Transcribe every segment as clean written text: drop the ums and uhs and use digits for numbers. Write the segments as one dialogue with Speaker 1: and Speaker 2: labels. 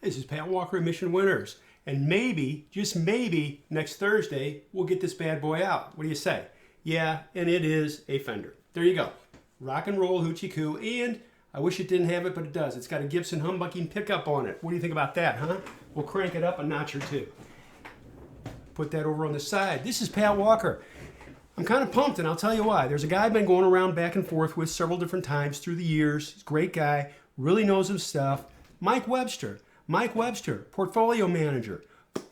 Speaker 1: This is Pat Walker at Mission Winners. And maybe, just maybe, next Thursday, we'll get this bad boy out. What do you say? Yeah, and it is a Fender. There you go. Rock and roll hoochie coo. And I wish it didn't have it, but it does. It's got a Gibson humbucking pickup on it. What do you think about that, huh? We'll crank it up a notch or two. Put that over on the side. This is Pat Walker. I'm kind of pumped, and I'll tell you why. There's a guy I've been going around back and forth with several different times through the years. He's a great guy, really knows his stuff. Mike Webster. Mike Webster, portfolio manager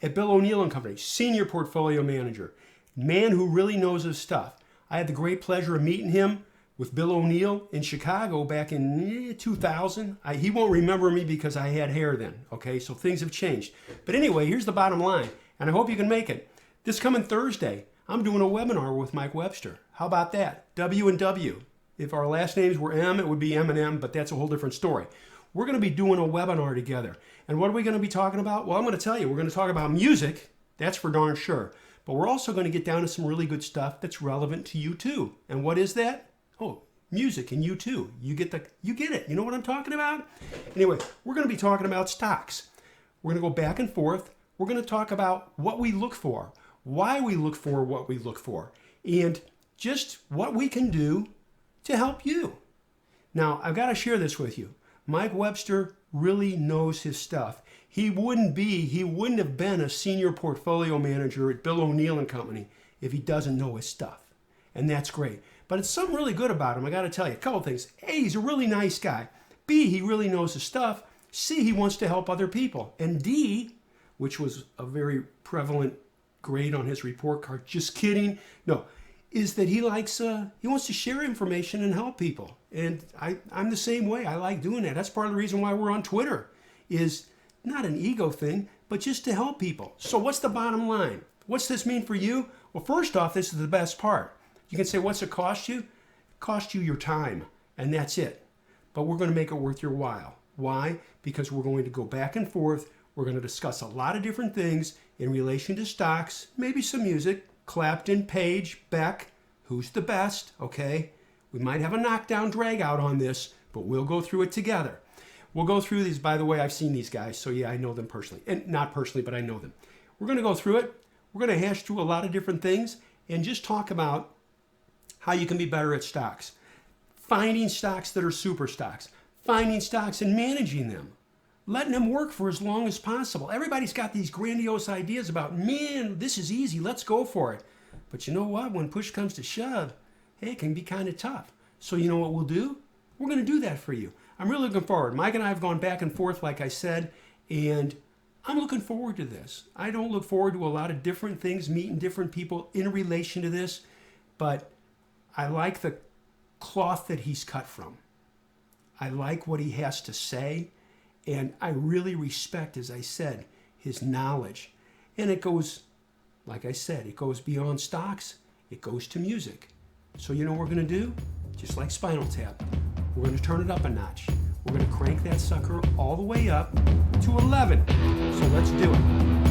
Speaker 1: at Bill O'Neill and Company, senior portfolio manager. Man who really knows his stuff. I had the great pleasure of meeting him with Bill O'Neill in Chicago back in 2000. He won't remember me because I had hair then, okay? So things have changed. But anyway, here's the bottom line, and I hope you can make it. This coming Thursday, I'm doing a webinar with Mike Webster. How about that? W and W. If our last names were M, it would be M&M, but that's a whole different story. We're going to be doing a webinar together. And what are we going to be talking about? Well, I'm going to tell you, we're going to talk about music. That's for darn sure. But we're also going to get down to some really good stuff that's relevant to you too. And what is that? Oh, music and you too. You get it. You know what I'm talking about? Anyway, we're going to be talking about stocks. We're going to go back and forth. We're going to talk about what we look for, why we look for what we look for, and just what we can do to help you. Now, I've got to share this with you. Mike Webster really knows his stuff. He wouldn't have been a senior portfolio manager at Bill O'Neill and Company if he doesn't know his stuff. And that's great. But it's something really good about him. I got to tell you a couple things. A, he's a really nice guy. B, he really knows his stuff. C, he wants to help other people. And D, which was a very prevalent grade on his report card, just kidding. No, is that he wants to share information and help people. And I'm the same way. I like doing that. That's part of the reason why we're on Twitter, is not an ego thing, but just to help people. So what's the bottom line? What's this mean for you? Well, first off, this is the best part. You can say, what's it cost you? It cost you your time, and that's it. But we're going to make it worth your while. Why? Because we're going to go back and forth. We're going to discuss a lot of different things in relation to stocks, maybe some music, Clapton, Page, Beck, who's the best, okay? We might have a knockdown drag out on this, but we'll go through it together. We'll go through these. By the way, I've seen these guys, so yeah, I know them personally. And not personally, but I know them. We're going to go through it. We're going to hash through a lot of different things and just talk about how you can be better at stocks. Finding stocks that are super stocks. Finding stocks and managing them. Letting them work for as long as possible. Everybody's got these grandiose ideas about, man, this is easy, let's go for it. But you know what? When push comes to shove, hey, it can be kind of tough. So you know what we'll do? We're going to do that for you. I'm really looking forward. Mike and I have gone back and forth, like I said, and I'm looking forward to this. I don't look forward to a lot of different things, meeting different people in relation to this, but I like the cloth that he's cut from. I like what he has to say, and I really respect, as I said, his knowledge. And it goes, like I said, it goes beyond stocks. It goes to music. So you know what we're going to do? Just like Spinal Tap. We're going to turn it up a notch. We're going to crank that sucker all the way up to 11. So let's do it.